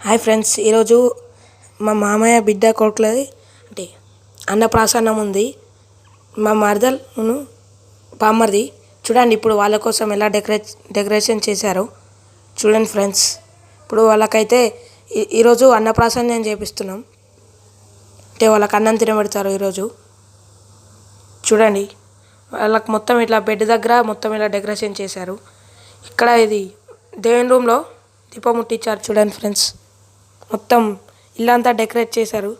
Hi friends, ఈరోజు మా మామయ్య బిడ్డ కొడుకులది అంటే అన్నప్రాసన్నం ఉంది. మా మరదలును బామ్మర్ది చూడండి ఇప్పుడు వాళ్ళ కోసం ఎలా డెకరేషన్ చేశారో చూడండి ఫ్రెండ్స్. ఇప్పుడు వాళ్ళకైతే ఈరోజు అన్నప్రాసన్నం చేపిస్తున్నాం, అంటే వాళ్ళకి అన్నం తినబెడతారు ఈరోజు. చూడండి వాళ్ళకి మొత్తం ఇట్లా బెడ్ దగ్గర మొత్తం ఇలా డెకరేషన్ చేశారు. ఇక్కడ ఇది దేవుని రూమ్లో దీపం ముట్టించారు చూడండి ఫ్రెండ్స్. మొత్తం ఇల్లంతా డెకరేట్ చేశారు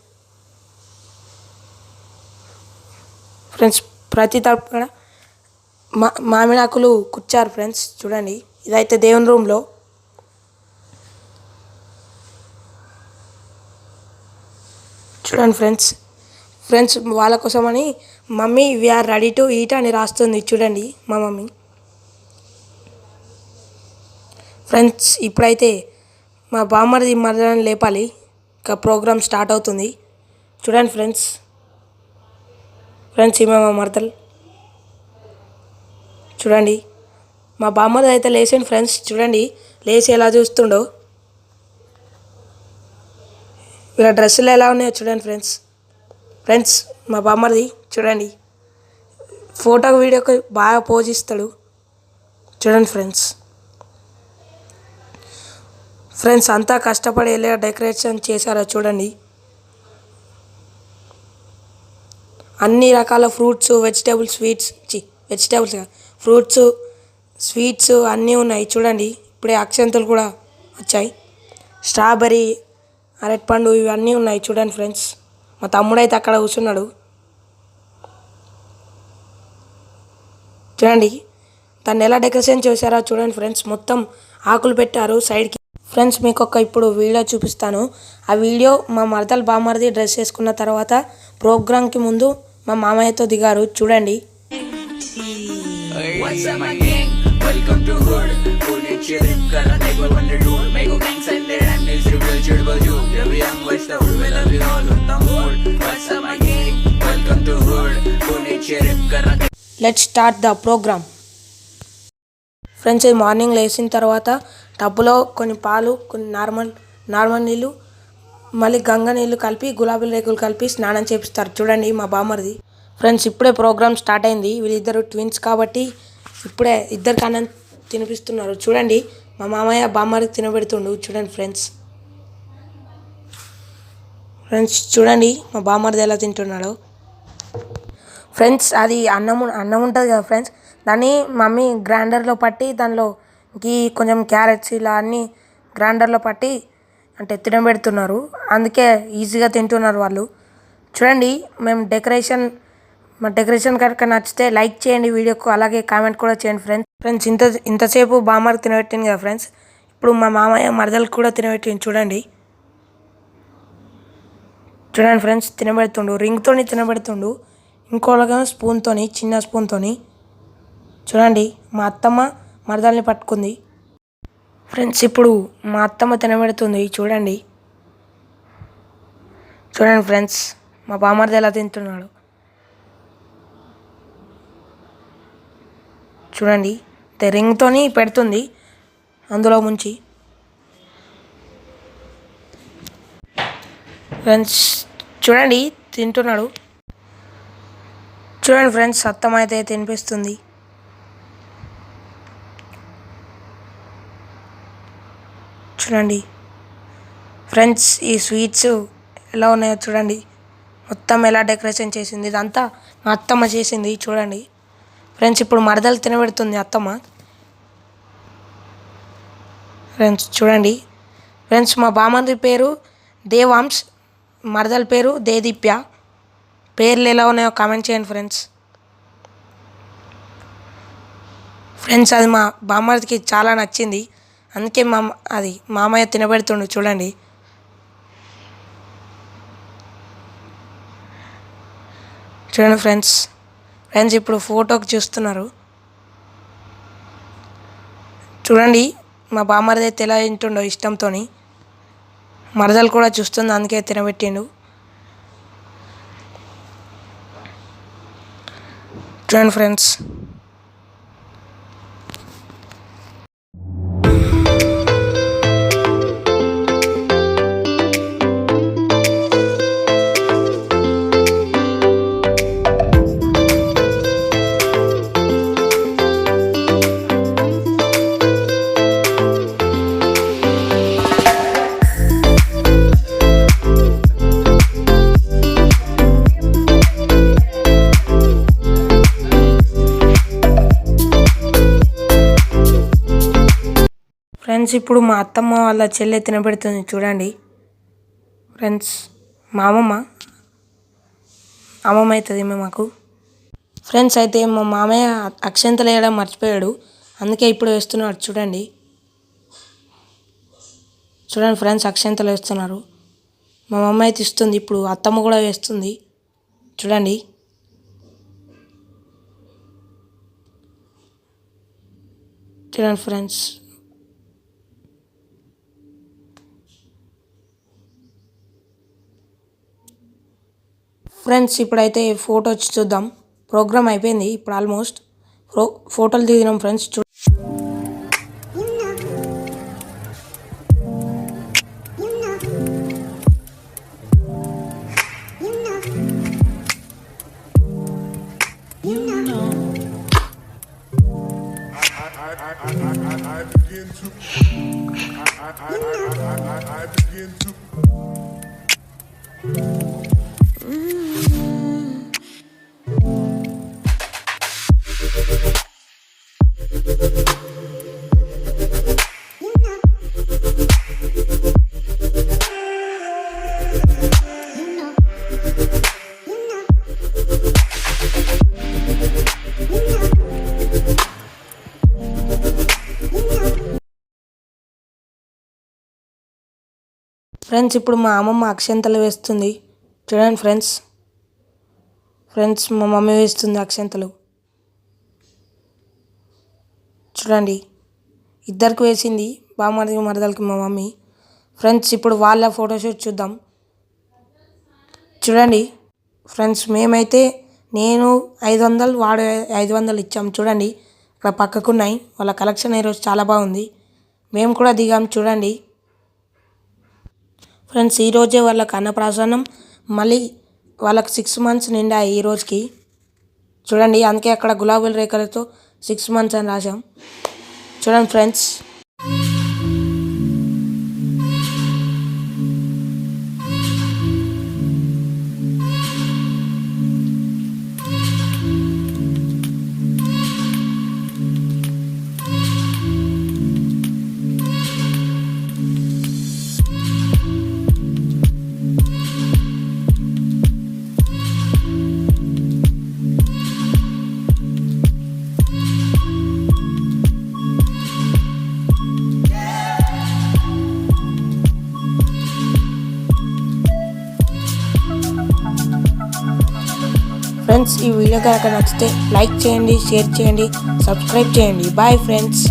ఫ్రెండ్స్. ప్రతి తరపున మామిడాకులు కుచ్చారు ఫ్రెండ్స్. చూడండి ఇదైతే దేవుని రూమ్లో. చూడండి ఫ్రెండ్స్ వాళ్ళ కోసమని mummy we are ready to eat అని రాస్తుంది చూడండి మా మమ్మీ. ఫ్రెండ్స్ ఇప్పుడైతే మా బామ్మర్ది మరదలని లేపాలి, ఇంకా ప్రోగ్రామ్ స్టార్ట్ అవుతుంది. చూడండి ఫ్రెండ్స్ ఈమె మా మరదలు. చూడండి మా బామ్మర్ది అయితే లేచిండు ఫ్రెండ్స్. చూడండి లేచి ఎలా చూస్తుండో. ఇలా డ్రెస్సులు ఎలా ఉన్నాయో చూడండి ఫ్రెండ్స్ మా బామ్మర్ది చూడండి ఫోటో వీడియోకి బాగా పోజ్ ఇస్తాడు. చూడండి ఫ్రెండ్స్ అంతా కష్టపడి ఎలా డెకరేషన్ చేశారో చూడండి. అన్ని రకాల ఫ్రూట్స్, ఫ్రూట్స్, స్వీట్స్ అన్నీ ఉన్నాయి చూడండి. ఇప్పుడే అక్షంతలు కూడా వచ్చాయి. స్ట్రాబెర్రీ, అరటిపండు ఇవన్నీ ఉన్నాయి చూడండి ఫ్రెండ్స్. మా తమ్ముడైతే అక్కడ కూర్చున్నాడు. చూడండి దాన్ని ఎలా డెకరేషన్ చేశారో చూడండి ఫ్రెండ్స్. మొత్తం ఆకులు పెట్టారు సైడ్కి. ఫ్రెండ్స్ మీకు ఇప్పుడు వీడియో చూపిస్తాను. ఆ వీడియో మా మరదలు బామ్మర్ది డ్రెస్ వేసుకున్న తర్వాత ప్రోగ్రామ్కి ముందు మా మామయ్యతో దిగారు చూడండి. Let's start the program. Friends morning లేచిన తర్వాత టబ్బులో కొన్ని పాలు, కొన్ని నార్మల్ నీళ్ళు, మళ్ళీ గంగ నీళ్ళు కలిపి గులాబీ రేకులు కలిపి స్నానం చేపిస్తారు చూడండి మా బామ్మర్ది. ఫ్రెండ్స్ ఇప్పుడే ప్రోగ్రామ్ స్టార్ట్ అయింది. వీళ్ళిద్దరు ట్విన్స్ కాబట్టి ఇప్పుడే ఇద్దరికి అన్నం తినిపిస్తున్నారు చూడండి. మా మామయ్య బామ్మర్ది తినబెడుతుండు చూడండి ఫ్రెండ్స్ చూడండి మా బామ్మర్ది ఎలా తింటున్నాడో. ఫ్రెండ్స్ అది అన్నం ఉంటుంది కదా ఫ్రెండ్స్, దాన్ని మమ్మీ గ్రైండర్లో పట్టి దానిలో కొంచెం క్యారెట్స్ ఇలా అన్నీ గ్రైండర్లో పట్టి అంటే తినబెడుతున్నారు. అందుకే ఈజీగా తింటున్నారు వాళ్ళు. చూడండి మా డెకరేషన్ కనుక నచ్చితే లైక్ చేయండి వీడియోకు, అలాగే కామెంట్ కూడా చేయండి ఫ్రెండ్స్. ఇంతసేపు బామ్మర్ది తినబెట్టింది కదా ఫ్రెండ్స్, ఇప్పుడు మా మామయ్య మరదలకు కూడా తినబెట్టింది చూడండి ఫ్రెండ్స్. తినబెడుతుండు, రింగ్తోని తినబెడుతుండు, ఇంకోలాగా స్పూన్తోని, చిన్న స్పూన్తోని. చూడండి మా అత్తమ్మ మరదల్ని పట్టుకుంది ఫ్రెండ్స్. ఇప్పుడు మా అత్తమ్మ తినబెడుతుంది చూడండి ఫ్రెండ్స్ మా బామ్మర్ది ఎలా తింటున్నాడు చూడండి. రింగ్తోని పెడుతుంది అందులో ముంచి. ఫ్రెండ్స్ చూడండి తింటున్నాడు. చూడండి ఫ్రెండ్స్ అత్తమ్మ అయితే తినిపిస్తుంది. చూడండి ఫ్రెండ్స్ ఈ స్వీట్స్ ఎలా ఉన్నాయో చూడండి. మొత్తం ఎలా డెకరేషన్ చేసింది, ఇదంతా మా అత్తమ్మ చేసింది చూడండి ఫ్రెండ్స్. ఇప్పుడు మరదలు తినబెడుతుంది అత్తమ్మ. ఫ్రెండ్స్ చూడండి ఫ్రెండ్స్ మా బామ్మర్ది పేరు దేవాంశ్, మరదల పేరు దేదీప్య. పేర్లు ఎలా ఉన్నాయో కామెంట్ చేయండి ఫ్రెండ్స్ అది మా బామ్మర్దికి చాలా నచ్చింది, అందుకే అది మామయ్య తినబెడుతుండు చూడండి. ఫ్రెండ్స్ ఇప్పుడు ఫోటోకి చూస్తున్నారు చూడండి. మా బామ్మర్ది అయితే ఎలా తింటుండో ఇష్టంతో, మరదలు కూడా చూస్తుంది అందుకే తినబెట్టిండు చూడండి ఫ్రెండ్స్. ఫ్రెండ్స్ ఇప్పుడు మా అత్తమ్మ వాళ్ళ చెల్లె తినబెడుతుంది చూడండి ఫ్రెండ్స్. మా అమ్మమ్మ అవుతుంది మాకు ఫ్రెండ్స్. అయితే మా మామయ్య అక్షంతలు వేయడం మర్చిపోయాడు, అందుకే ఇప్పుడు వేస్తున్నాడు చూడండి. చూడండి ఫ్రెండ్స్, అక్షంతలు వేస్తున్నారు. మా మమ్మ అయితే ఇస్తుంది, ఇప్పుడు అత్తమ్మ కూడా వేస్తుంది చూడండి. చూడండి ఫ్రెండ్స్. ఫ్రెండ్స్ ఇప్పుడైతే ఫోటో వచ్చి చూద్దాం. ప్రోగ్రామ్ అయిపోయింది ఇప్పుడు ఆల్మోస్ట్. ఫోటోలు దిగినాం ఫ్రెండ్స్. ఫ్రెండ్స్ ఇప్పుడు మా అమ్మమ్మ అక్షంతలు వేస్తుంది చూడండి ఫ్రెండ్స్. మా మమ్మీ వేస్తుంది అక్షంతలు చూడండి. ఇద్దరికి వేసింది, బామ్మడికి మరదలకి మా మమ్మీ. ఫ్రెండ్స్ ఇప్పుడు వాళ్ళ ఫోటోషూట్ చూద్దాం చూడండి. ఫ్రెండ్స్ మేమైతే నేను 500 వాడు 500 ఇచ్చాం చూడండి. ఇక్కడ పక్కకున్నాయి వాళ్ళ కలెక్షన్ ఈరోజు చాలా బాగుంది. మేము కూడా దిగాం చూడండి. ఫ్రెండ్స్ ఈరోజే వాళ్ళకి అన్నప్రాసనం, మళ్ళీ వాళ్ళకి 6 months నిండాయి ఈ రోజుకి చూడండి. అందుకే అక్కడ గులాబీల రేఖలతో 6 months అని రాసాం చూడండి ఫ్రెండ్స్. ఫ్రెండ్స్ ఈ వీడియో కనుక నచ్చితే లైక్ చేయండి, షేర్ చేయండి, సబ్స్క్రైబ్ చేయండి. Bye friends.